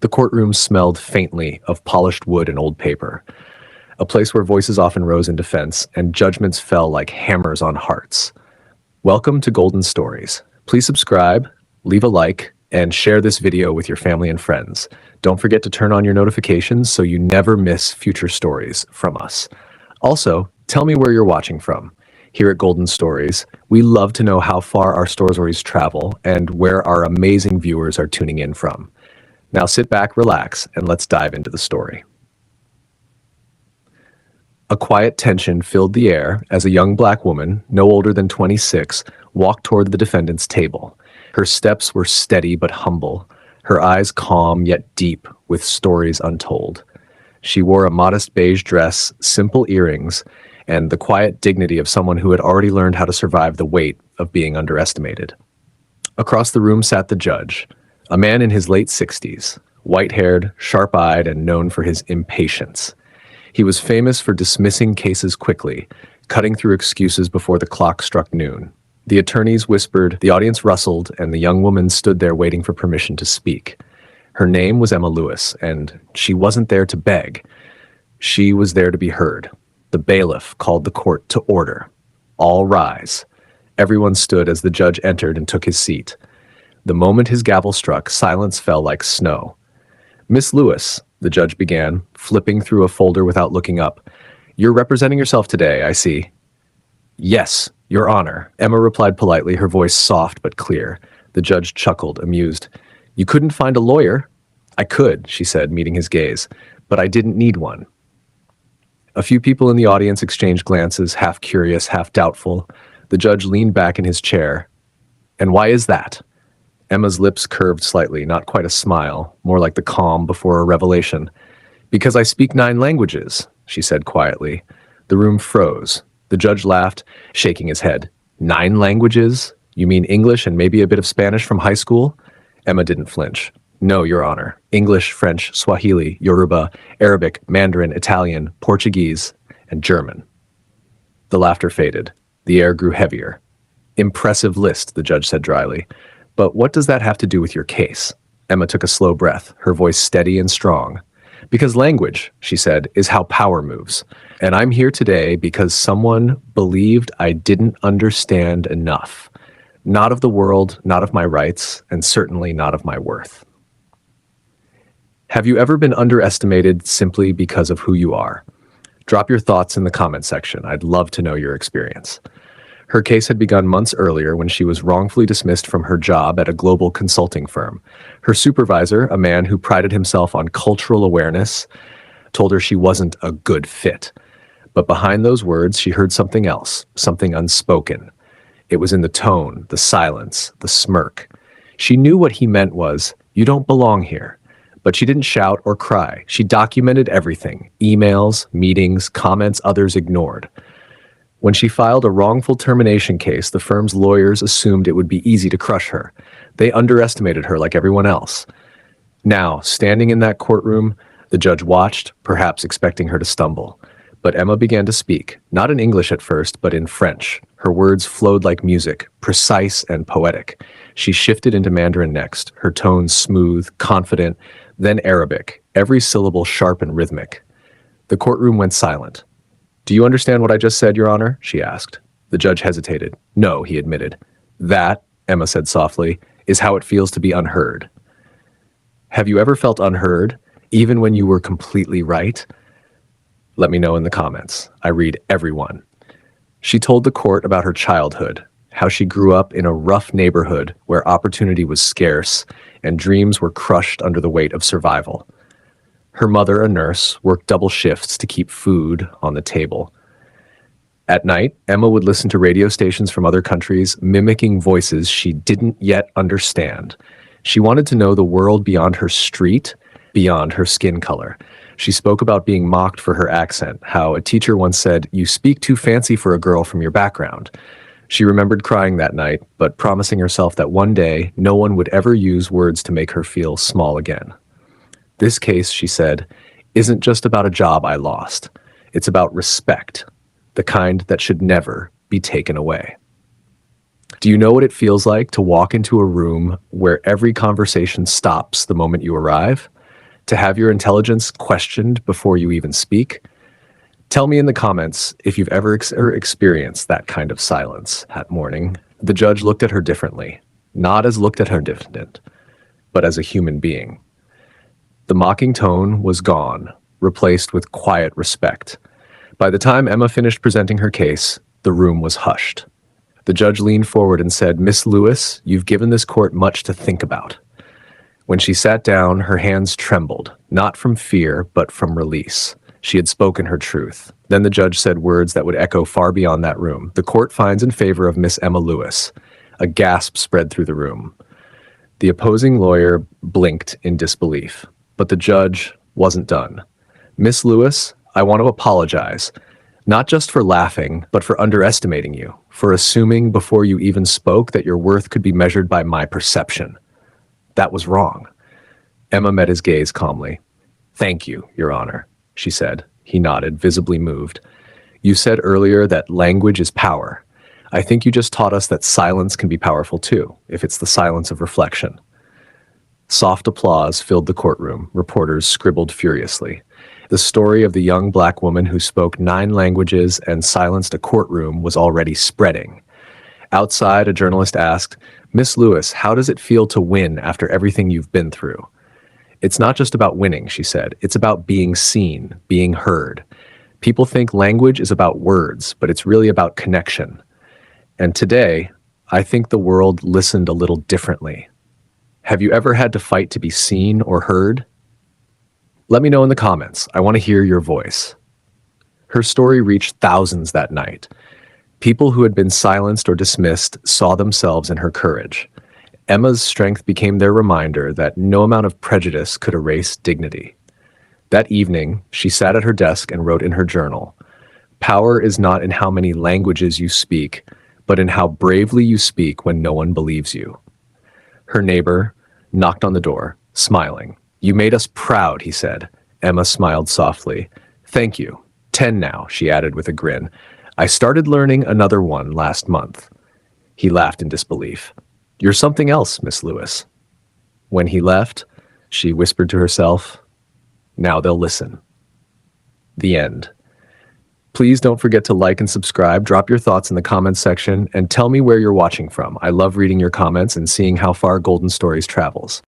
The courtroom smelled faintly of polished wood and old paper, a place where voices often rose in defense and judgments fell like hammers on hearts. Welcome to Golden Stories. Please subscribe, leave a like, and share this video with your family and friends. Don't forget to turn on your notifications so you never miss future stories from us. Also, tell me where you're watching from. Here at Golden Stories, we love to know how far our stories travel and where our amazing viewers are tuning in from. Now sit back, relax, and let's dive into the story. A quiet tension filled the air as a young black woman, no older than 26, walked toward the defendant's table. Her steps were steady but humble, her eyes calm yet deep with stories untold. She wore a modest beige dress, simple earrings, and the quiet dignity of someone who had already learned how to survive the weight of being underestimated. Across the room sat the judge, a man in his late 60s, white-haired, sharp-eyed, and known for his impatience. He was famous for dismissing cases quickly, cutting through excuses before the clock struck noon. The attorneys whispered, the audience rustled, and the young woman stood there waiting for permission to speak. Her name was Emma Lewis, and she wasn't there to beg. She was there to be heard. The bailiff called the court to order. All rise. Everyone stood as the judge entered and took his seat. The moment his gavel struck, silence fell like snow. Miss Lewis, the judge began, flipping through a folder without looking up. You're representing yourself today, I see. Yes, Your Honor, Emma replied politely, her voice soft but clear. The judge chuckled, amused. You couldn't find a lawyer? I could, she said, meeting his gaze, but I didn't need one. A few people in the audience exchanged glances, half curious, half doubtful. The judge leaned back in his chair. And why is that? Emma's lips curved slightly, not quite a smile, more like the calm before a revelation. Because I speak 9 languages, she said quietly. The room froze. The judge laughed, shaking his head. 9 languages? You mean English and maybe a bit of Spanish from high school? Emma didn't flinch. No, Your Honor. English, French, Swahili, Yoruba, Arabic, Mandarin, Italian, Portuguese, and German. The laughter faded. The air grew heavier. Impressive list, the judge said dryly. But what does that have to do with your case? Emma took a slow breath, her voice steady and strong. Because language, she said, is how power moves. And I'm here today because someone believed I didn't understand enough. Not of the world, not of my rights, and certainly not of my worth. Have you ever been underestimated simply because of who you are? Drop your thoughts in the comment section. I'd love to know your experience. Her case had begun months earlier when she was wrongfully dismissed from her job at a global consulting firm. Her supervisor, a man who prided himself on cultural awareness, told her she wasn't a good fit. But behind those words, she heard something else, something unspoken. It was in the tone, the silence, the smirk. She knew what he meant was, you don't belong here. But she didn't shout or cry. She documented everything, emails, meetings, comments others ignored. When she filed a wrongful termination case, the firm's lawyers assumed it would be easy to crush her. They underestimated her like everyone else. Now, standing in that courtroom, the judge watched, perhaps expecting her to stumble. But Emma began to speak, not in English at first, but in French. Her words flowed like music, precise and poetic. She shifted into Mandarin next, her tone smooth, confident, then Arabic, every syllable sharp and rhythmic. The courtroom went silent. Do you understand what I just said, Your Honor? She asked. The judge hesitated. No, he admitted. That, Emma said softly, is how it feels to be unheard. Have you ever felt unheard, even when you were completely right? Let me know in the comments. I read everyone. She told the court about her childhood, how she grew up in a rough neighborhood where opportunity was scarce and dreams were crushed under the weight of survival. Her mother, a nurse, worked double shifts to keep food on the table. At night, Emma would listen to radio stations from other countries, mimicking voices she didn't yet understand. She wanted to know the world beyond her street, beyond her skin color. She spoke about being mocked for her accent, how a teacher once said, "You speak too fancy for a girl from your background." She remembered crying that night, but promising herself that one day, no one would ever use words to make her feel small again. This case, she said, isn't just about a job I lost. It's about respect, the kind that should never be taken away. Do you know what it feels like to walk into a room where every conversation stops the moment you arrive? To have your intelligence questioned before you even speak? Tell me in the comments if you've ever experienced that kind of silence that morning. The judge looked at her differently, not as looked at her defendant, but as a human being. The mocking tone was gone, replaced with quiet respect. By the time Emma finished presenting her case, the room was hushed. The judge leaned forward and said, "Miss Lewis, you've given this court much to think about." When she sat down, her hands trembled, not from fear, but from release. She had spoken her truth. Then the judge said words that would echo far beyond that room. "The court finds in favor of Miss Emma Lewis." A gasp spread through the room. The opposing lawyer blinked in disbelief, but the judge wasn't done. "Miss Lewis, I want to apologize, not just for laughing, but for underestimating you, for assuming before you even spoke that your worth could be measured by my perception. That was wrong." Emma met his gaze calmly. "Thank you, Your Honor," she said. He nodded, visibly moved. "You said earlier that language is power. I think you just taught us that silence can be powerful too, if it's the silence of reflection." Soft applause filled the courtroom. Reporters scribbled furiously. The story of the young black woman who spoke 9 languages and silenced a courtroom was already spreading. Outside, a journalist asked, "Miss Lewis, how does it feel to win after everything you've been through?" "It's not just about winning," she said. "It's about being seen, being heard. People think language is about words, but it's really about connection. And today, I think the world listened a little differently." Have you ever had to fight to be seen or heard? Let me know in the comments. I want to hear your voice. Her story reached thousands that night. People who had been silenced or dismissed saw themselves in her courage. Emma's strength became their reminder that no amount of prejudice could erase dignity. That evening, she sat at her desk and wrote in her journal, "Power is not in how many languages you speak, but in how bravely you speak when no one believes you." Her neighbor knocked on the door, smiling. "You made us proud," he said. Emma smiled softly. "Thank you. 10 now," she added with a grin. "I started learning another one last month." He laughed in disbelief. "You're something else, Miss Lewis." When he left, she whispered to herself, "Now they'll listen." The end. Please don't forget to like and subscribe, drop your thoughts in the comments section, and tell me where you're watching from. I love reading your comments and seeing how far Golden Stories travels.